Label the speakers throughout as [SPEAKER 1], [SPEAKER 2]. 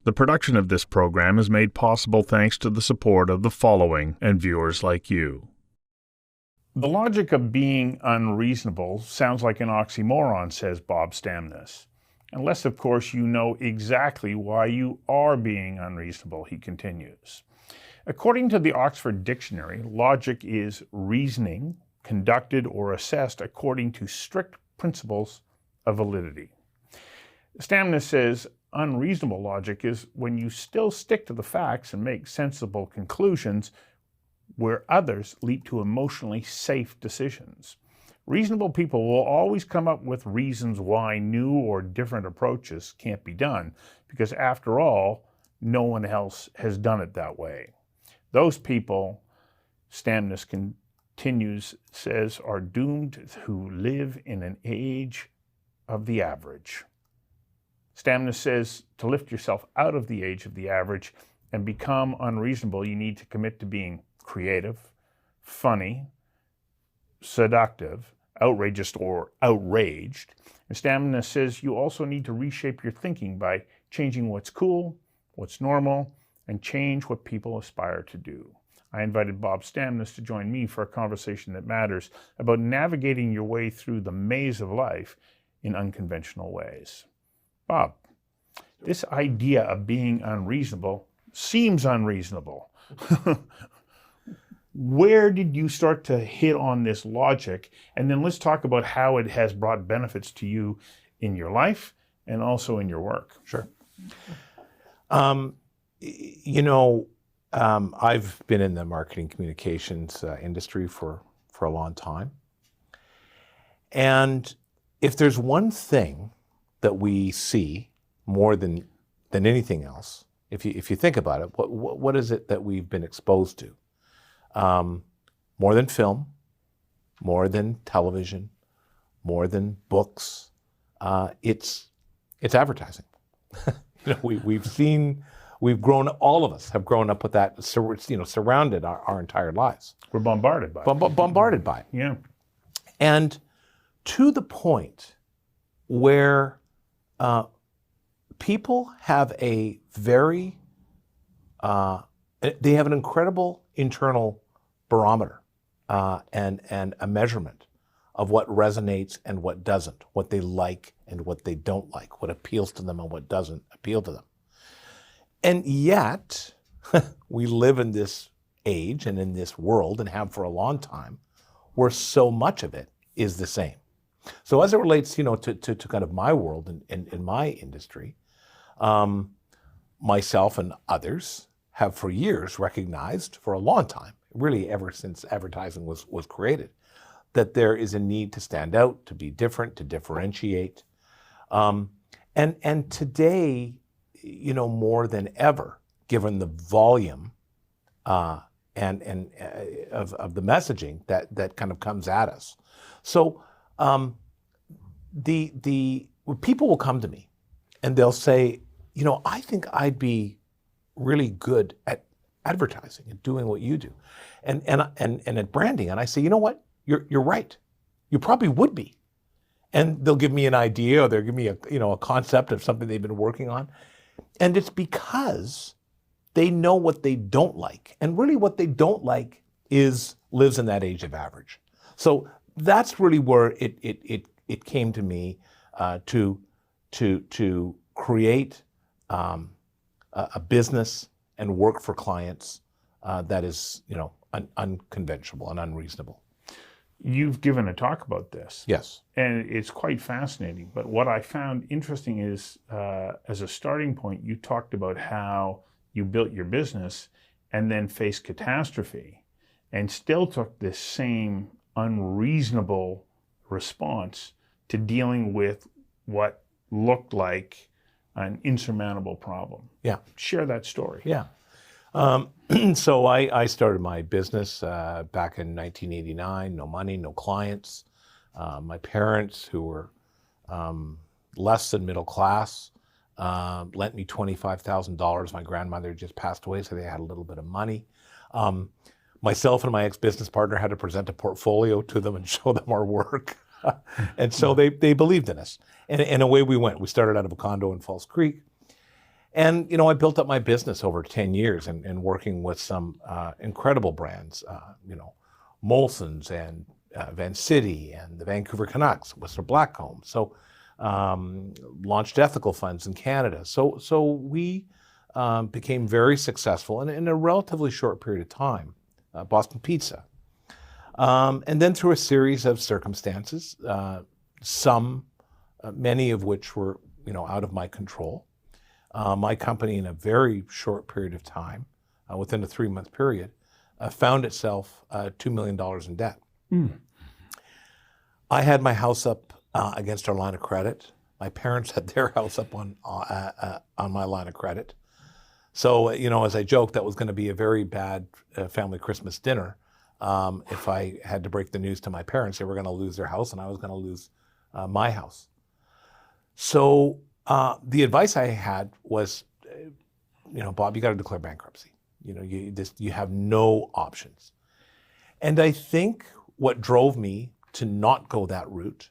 [SPEAKER 1] The production of this program is made possible thanks to the support of the following and viewers like you. The logic of being unreasonable sounds like an oxymoron, says Bob Stamnes. Unless, of course, you know exactly why you are being unreasonable, he continues. According to the Oxford Dictionary, logic is reasoning conducted or assessed according to strict principles of validity. Stamnes says unreasonable logic is when you still stick to the facts and make sensible conclusions where others leap to emotionally safe decisions. Reasonable people will always come up with reasons why new or different approaches can't be done, because after all, no one else has done it that way. Those people, Stamnes continues, says, are doomed to live in an age of the average. Stamnes says to lift yourself out of the age of the average and become unreasonable, you need to commit to being creative, funny, seductive, outrageous or outraged. And Stamnes says you also need to reshape your thinking by changing what's cool, what's normal, and change what people aspire to do. I invited Bob Stamnes to join me for a conversation that matters about navigating your way through the maze of life in unconventional ways. Bob, this idea of being unreasonable seems unreasonable. Where did you start to hit on this logic? And then let's talk about how it has brought benefits to you in your life and also in your work.
[SPEAKER 2] Sure. I've been in the marketing communications industry for a long time. And if there's one thing that we see more than anything else, if you think about it, what is it that we've been exposed to? More than film, more than television, more than books, it's advertising. All of us have grown up with that, surrounded our entire lives.
[SPEAKER 1] We're bombarded by it.
[SPEAKER 2] Bombarded by it.
[SPEAKER 1] Yeah.
[SPEAKER 2] And to the point where people have a very, they have an incredible internal barometer and a measurement of what resonates and what doesn't, what they like and what they don't like, what appeals to them and what doesn't appeal to them. And yet, we live in this age and in this world, and have for a long time, where so much of it is the same. So as it relates, to kind of my world and in my industry, myself and others have for years recognized, for a long time, really ever since advertising was created, that there is a need to stand out, to be different, to differentiate. And today, more than ever, given the volume of the messaging that kind of comes at us. So people will come to me and they'll say, I think I'd be really good at advertising and doing what you do, and at branding. And I say, you know what? You're right. You probably would be. And they'll give me an idea, or they'll give me a concept of something they've been working on. And it's because they know what they don't like. And really what they don't like lives in that age of average. So that's really where it came to me to create a business and work for clients that is unconventional and unreasonable.
[SPEAKER 1] You've given a talk about this.
[SPEAKER 2] Yes.
[SPEAKER 1] And it's quite fascinating. But what I found interesting is, as a starting point, you talked about how you built your business and then faced catastrophe and still took this same unreasonable response to dealing with what looked like an insurmountable problem.
[SPEAKER 2] Yeah.
[SPEAKER 1] Share that story.
[SPEAKER 2] Yeah. So I started my business back in 1989, no money, no clients. My parents, who were less than middle class, lent me $25,000. My grandmother just passed away, so they had a little bit of money. Myself and my ex-business partner had to present a portfolio to them and show them our work. And so they believed in us. And away we went. We started out of a condo in Falls Creek. And, I built up my business over 10 years and working with some incredible brands, Molson's and Van City and the Vancouver Canucks, Whistler Blackcomb. So launched ethical funds in Canada. So we became very successful in a relatively short period of time, Boston Pizza. And then through a series of circumstances, many of which were, out of my control, my company in a very short period of time, within a 3-month period, found itself $2 million in debt. I had my house up against our line of credit. My parents had their house up on my line of credit. So, as I joked, that was going to be a very bad family Christmas dinner. If I had to break the news to my parents, they were going to lose their house and I was going to lose my house. So the advice I had was, Bob, you got to declare bankruptcy. You have no options. And I think what drove me to not go that route,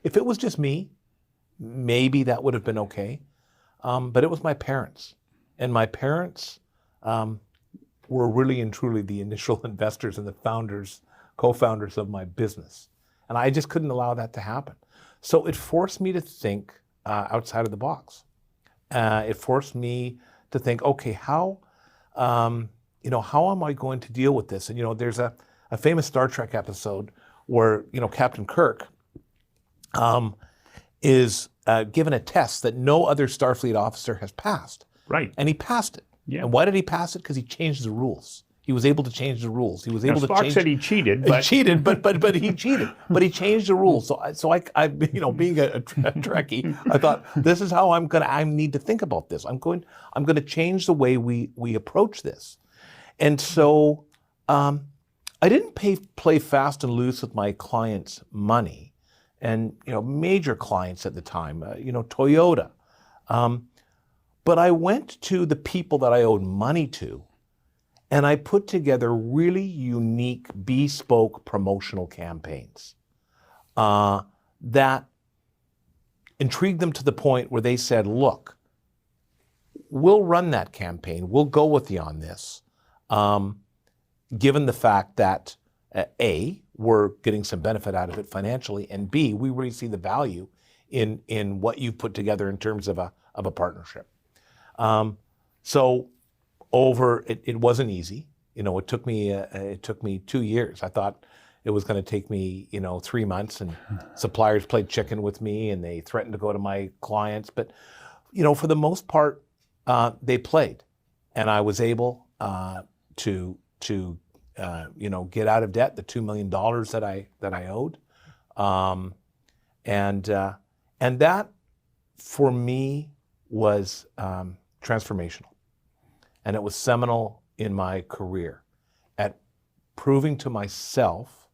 [SPEAKER 2] if it was just me, maybe that would have been okay. But it was my parents. And my parents were really and truly the initial investors and the founders, co-founders of my business. And I just couldn't allow that to happen. So it forced me to think outside of the box. It forced me to think, okay, how am I going to deal with this? And, there's a famous Star Trek episode where, Captain Kirk is given a test that no other Starfleet officer has passed.
[SPEAKER 1] Right.
[SPEAKER 2] And he passed it.
[SPEAKER 1] Yeah.
[SPEAKER 2] And why did he pass it? Because he changed the rules. He was able to change the rules. He was able to
[SPEAKER 1] Spock
[SPEAKER 2] change.
[SPEAKER 1] said he cheated, but
[SPEAKER 2] he cheated, but he cheated. But he changed the rules. So I being a Trekkie, I thought this is how I need to think about this. I'm going to change the way we approach this. And so I didn't play fast and loose with my clients' money, and major clients at the time, Toyota. But I went to the people that I owed money to, and I put together really unique, bespoke promotional campaigns that intrigued them to the point where they said, look, we'll run that campaign. We'll go with you on this, given the fact that, A, we're getting some benefit out of it financially, and B, we really see the value in what you've put together in terms of a partnership. So it wasn't easy. It took me 2 years. I thought it was going to take me, 3 months, and suppliers played chicken with me and they threatened to go to my clients. But, for the most part, they played, and I was able to get out of debt, the $2 million that I owed, and that for me was transformational. And it was seminal in my career at proving to myself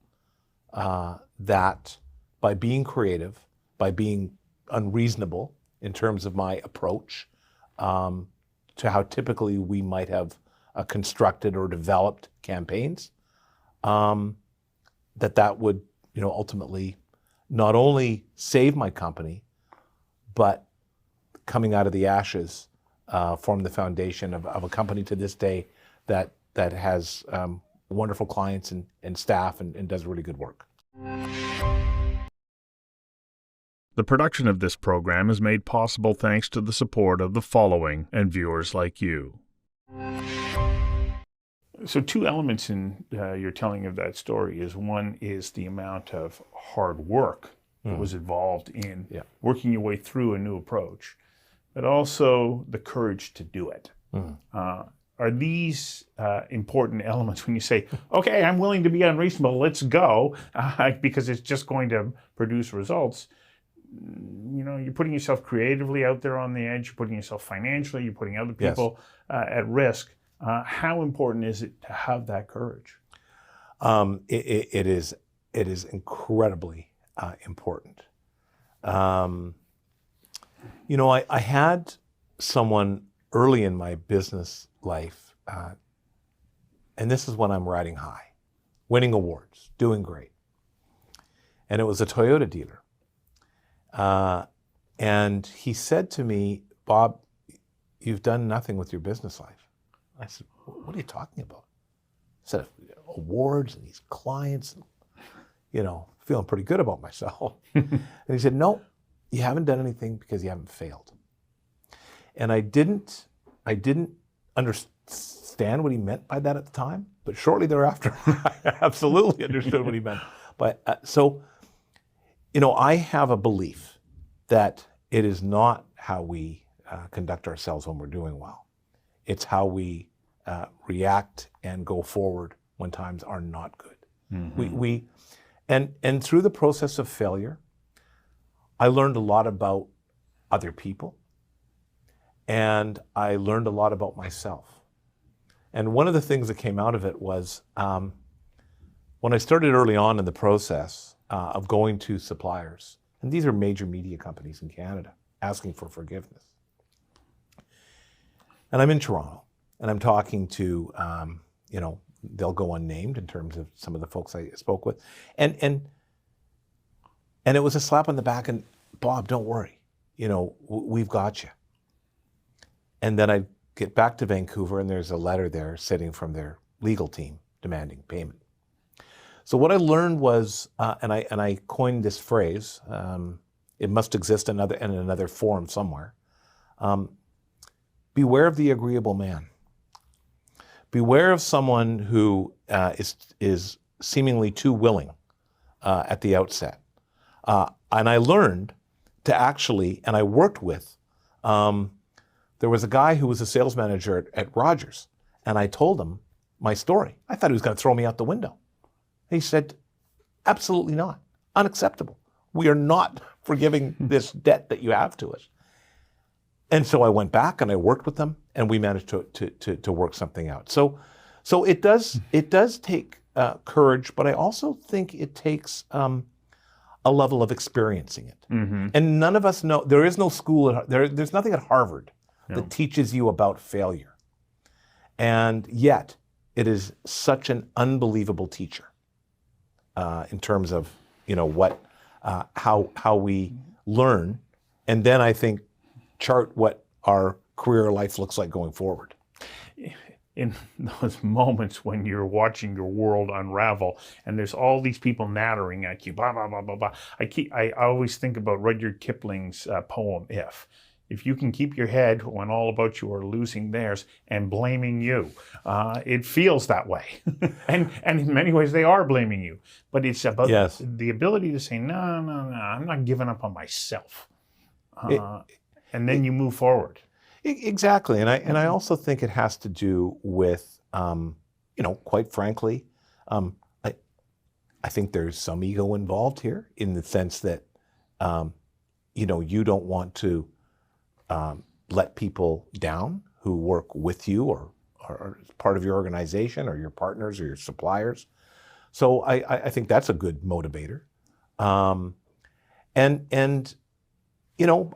[SPEAKER 2] that by being creative, by being unreasonable in terms of my approach to how typically we might have constructed or developed campaigns, that would, ultimately not only save my company, but coming out of the ashes, form the foundation of a company to this day that has wonderful clients and staff and does really good work.
[SPEAKER 1] The production of this program is made possible thanks to the support of the following and viewers like you. So 2 elements in your telling of that story is, one is the amount of hard work that was involved in working your way through a new approach, but also the courage to do it. Are these important elements when you say, okay, I'm willing to be unreasonable, let's go, because it's just going to produce results? You're putting yourself creatively out there on the edge, you're putting yourself financially, you're putting other people at risk. How important is it to have that courage?
[SPEAKER 2] It is incredibly important. I had someone early in my business life, and this is when I'm riding high, winning awards, doing great. And it was a Toyota dealer. And he said to me, Bob, you've done nothing with your business life. I said, what are you talking about? I said, awards and these clients, and, feeling pretty good about myself. And he said, no, you haven't done anything because you haven't failed. And I didn't understand what he meant by that at the time, but shortly thereafter, I absolutely understood what he meant. But I have a belief that it is not how we conduct ourselves when we're doing well. It's how we react and go forward when times are not good. Mm-hmm. And through the process of failure, I learned a lot about other people, and I learned a lot about myself. And one of the things that came out of it was when I started early on in the process of going to suppliers, and these are major media companies in Canada, asking for forgiveness. And I'm in Toronto, and I'm talking to, they'll go unnamed in terms of some of the folks I spoke with. And it was a slap on the back, and Bob, don't worry, we've got you. And then I get back to Vancouver, and there's a letter there sitting from their legal team demanding payment. So what I learned was, and I coined this phrase, it must exist in another form somewhere, beware of the agreeable man. Beware of someone who is seemingly too willing at the outset. And I learned to actually, and I worked with, there was a guy who was a sales manager at Rogers, and I told him my story. I thought he was going to throw me out the window. He said, absolutely not. Unacceptable. We are not forgiving this debt that you have to us. And so I went back and I worked with them, and we managed to work something out. So it does take courage, but I also think it takes a level of experiencing it. Mm-hmm. And none of us know, there is no school, there's nothing at Harvard that teaches you about failure. And yet, it is such an unbelievable teacher in terms of, how we learn, and then I think chart what our career life looks like going forward.
[SPEAKER 1] In those moments when you're watching your world unravel and there's all these people nattering at you, blah, blah, blah, blah, blah. I always think about Rudyard Kipling's poem, If you can keep your head when all about you are losing theirs and blaming you. It feels that way. and in many ways they are blaming you. But it's about the ability to say, no, I'm not giving up on myself. And then you move forward.
[SPEAKER 2] Exactly. And I also think it has to do with, quite frankly, I think there's some ego involved here in the sense that, you don't want to let people down who work with you or are part of your organization or your partners or your suppliers. So I think that's a good motivator. And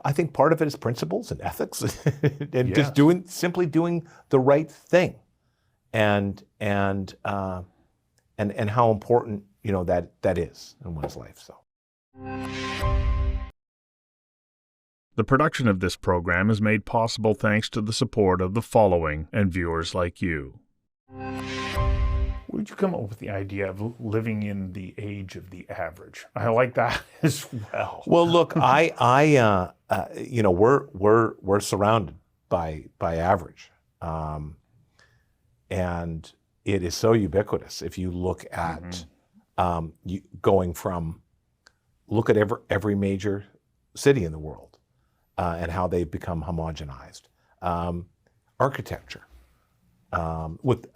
[SPEAKER 2] I think part of it is principles and ethics and just simply doing the right thing and how important, that is in one's life. So.
[SPEAKER 1] The production of this program is made possible thanks to the support of the following and viewers like you. Where did you come up with the idea of living in the age of the average? I like that as well.
[SPEAKER 2] Well, look, we're surrounded by average, and it is so ubiquitous. If you look at going from look at every major city in the world. And how they've become homogenized. Architecture, with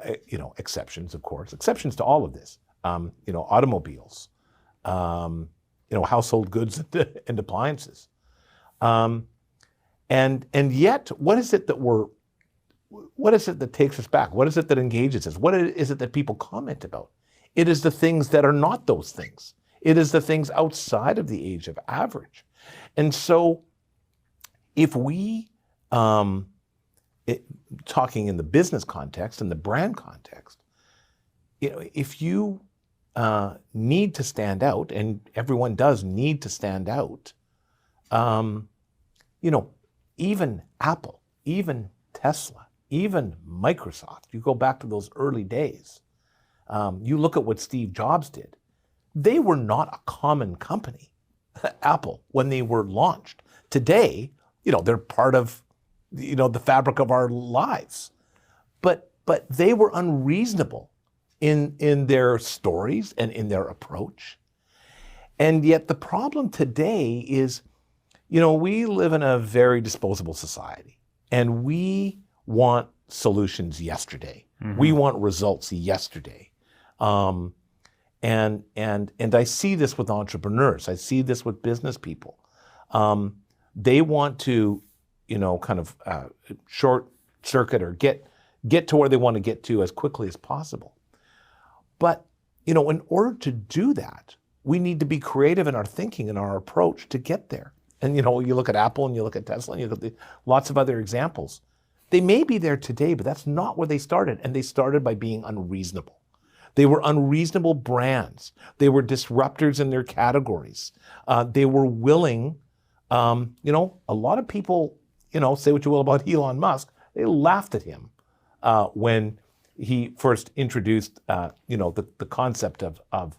[SPEAKER 2] exceptions, of course, exceptions to all of this. Automobiles, household goods and appliances, and yet, what is it that takes us back? What is it that engages us? What is it that people comment about? It is the things that are not those things. It is the things outside of the age of average, and so. If we, talking in the business context and the brand context, if you need to stand out, and everyone does need to stand out, even Apple, even Tesla, even Microsoft, you go back to those early days, you look at what Steve Jobs did. They were not a common company, Apple, when they were launched. Today, they're part of, the fabric of our lives. But they were unreasonable in their stories and in their approach. And yet the problem today is, we live in a very disposable society, and we want solutions yesterday. Mm-hmm. We want results yesterday. And I see this with entrepreneurs. I see this with business people. They want to, short circuit or get to where they want to get to as quickly as possible. But, in order to do that, we need to be creative in our thinking and our approach to get there. And, you look at Apple and you look at Tesla and you look at lots of other examples. They may be there today, but that's not where they started. And they started by being unreasonable. They were unreasonable brands. They were disruptors in their categories. They were willing, a lot of people, say what you will about Elon Musk, they laughed at him when he first introduced, the concept of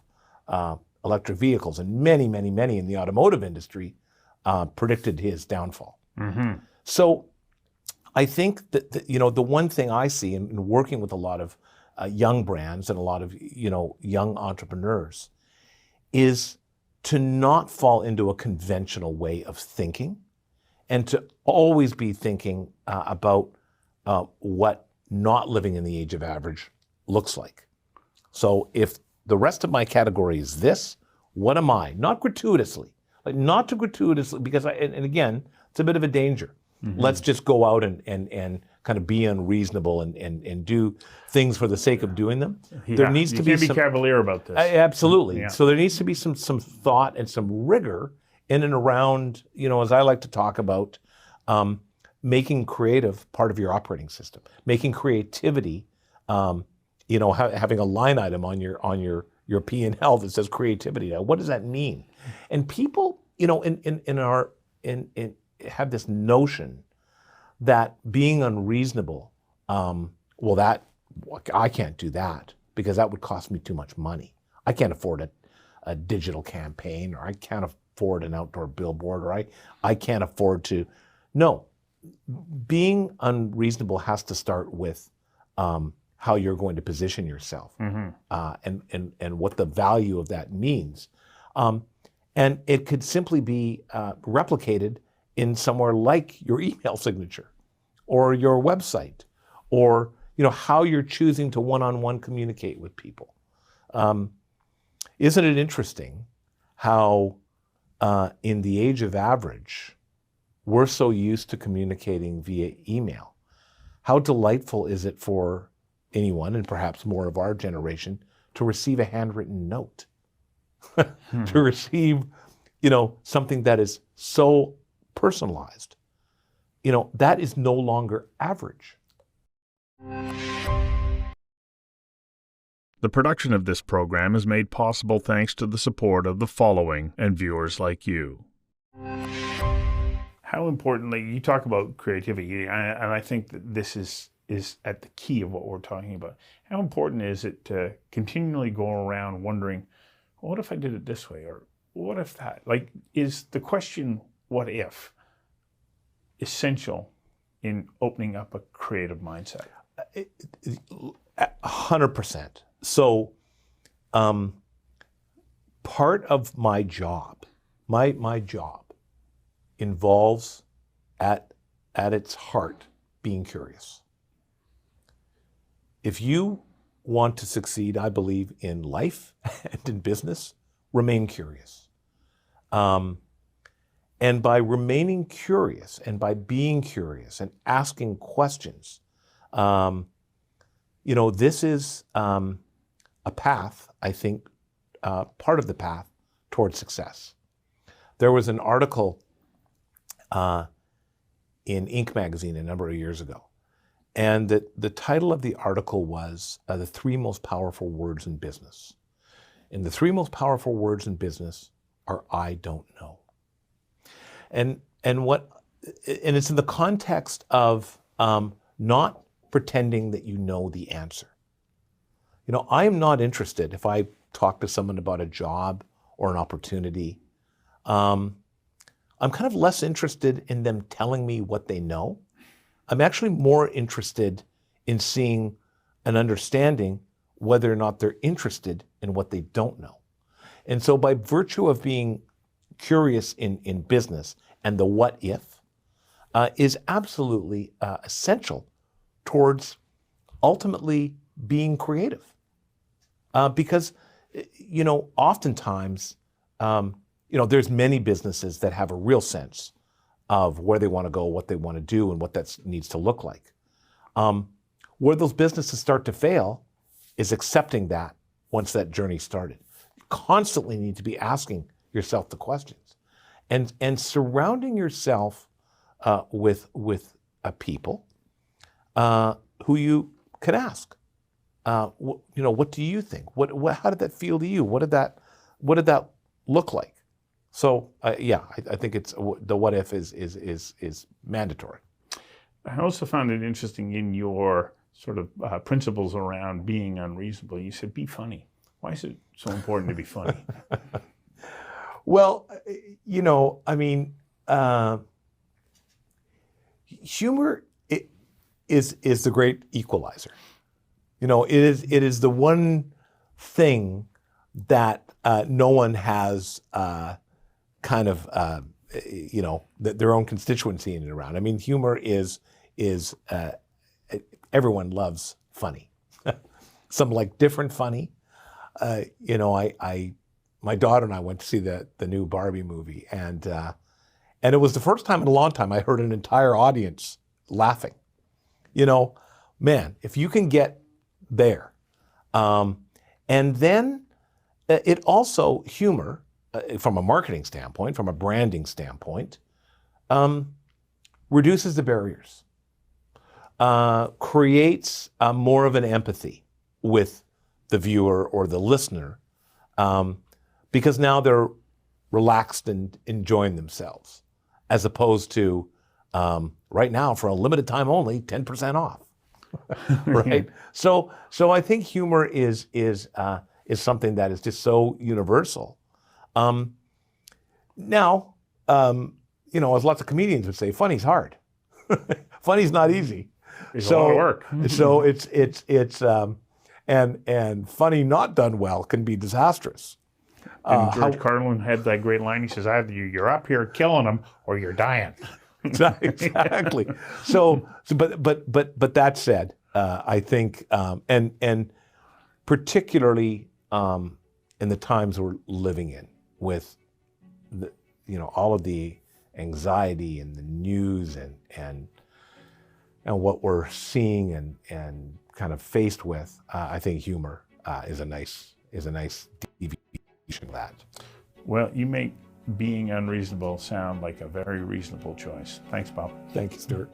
[SPEAKER 2] electric vehicles, and many in the automotive industry predicted his downfall. Mm-hmm. So I think that, the one thing I see in working with a lot of young brands and a lot of, young entrepreneurs is to not fall into a conventional way of thinking and to always be thinking about what not living in the age of average looks like. So if the rest of my category is this, what am I? Not gratuitously, not to gratuitously, because and again, it's a bit of a danger. Mm-hmm. Let's just go out and kind of be unreasonable and do things for the sake of doing them.
[SPEAKER 1] Yeah.
[SPEAKER 2] There needs to be
[SPEAKER 1] some cavalier about this.
[SPEAKER 2] Absolutely.
[SPEAKER 1] Yeah.
[SPEAKER 2] So there needs to be some thought and some rigor in and around, as I like to talk about, making creative part of your operating system, making creativity, having a line item on your P&L that says creativity. Now, what does that mean? And people, have this notion that being unreasonable, I can't do that because that would cost me too much money. I can't afford a digital campaign, or I can't afford an outdoor billboard, or I can't afford to. No, being unreasonable has to start with how you're going to position yourself, mm-hmm. And what the value of that means. And it could simply be replicated in somewhere like your email signature or your website, or how you're choosing to one-on-one communicate with people. Isn't it interesting how in the age of average, we're so used to communicating via email? How delightful is it for anyone, and perhaps more of our generation, to receive a handwritten note, to receive, something that is so personalized? That is no longer average.
[SPEAKER 1] The production of this program is made possible thanks to the support of the following and viewers like you. How importantly, you talk about creativity, and I think that this is at the key of what we're talking about. How important is it to continually go around wondering, what if I did it this way? Or what if that? Is the question, what if, essential in opening up a creative mindset?
[SPEAKER 2] 100%. So part of my job, my job involves at its heart being curious. If you want to succeed, I believe, in life and in business, remain curious. And by remaining curious and by being curious and asking questions, this is a path, I think, part of the path towards success. There was an article in Inc. magazine a number of years ago, and the title of the article was The 3 Most Powerful Words in Business. And the 3 most powerful words in business are I don't know. And it's in the context of not pretending that you know the answer. You know, I am not interested if I talk to someone about a job or an opportunity. I'm kind of less interested in them telling me what they know. I'm actually more interested in seeing and understanding whether or not they're interested in what they don't know. And so by virtue of being curious in business, and the what if is absolutely essential towards ultimately being creative. Because, you know, oftentimes, you know, there's many businesses that have a real sense of where they want to go, what they want to do, and what that needs to look like. Where those businesses start to fail is accepting that once that journey started. You constantly need to be asking yourself the questions and surrounding yourself with people who you can ask. You know, what do you think? How did that feel to you? What did that look like? So yeah, I think it's the what if is mandatory.
[SPEAKER 1] I also found it interesting in your sort of principles around being unreasonable. You said, be funny. Why is it so important to be funny?
[SPEAKER 2] Well, you know, I mean, humor is the great equalizer. You know, it is the one thing that no one has kind of you know, their own constituency in and around. I mean, humor is everyone loves funny. Some like different funny. You know, my daughter and I went to see the new Barbie movie, and it was the first time in a long time I heard an entire audience laughing. You know, man, if you can get there, and then it also humor from a marketing standpoint, from a branding standpoint, reduces the barriers, creates more of an empathy with the viewer or the listener, because now they're relaxed and enjoying themselves, as opposed to right now, for a limited time only, 10% off. Right? So I think humor is something that is just so universal. Now, you know, as lots of comedians would say, funny's hard. Funny's not easy.
[SPEAKER 1] It's a lot of work.
[SPEAKER 2] So it's and funny not done well can be disastrous.
[SPEAKER 1] And George Carlin had that great line. He says, either you're up here killing them or you're dying.
[SPEAKER 2] Exactly. So, but that said, I think, and particularly in the times we're living in, with the, you know, all of the anxiety and the news and what we're seeing and kind of faced with, I think humor is a nice deviation of that.
[SPEAKER 1] Well, you make being unreasonable sound like a very reasonable choice. Thanks, Bob.
[SPEAKER 2] Thank you, Stuart.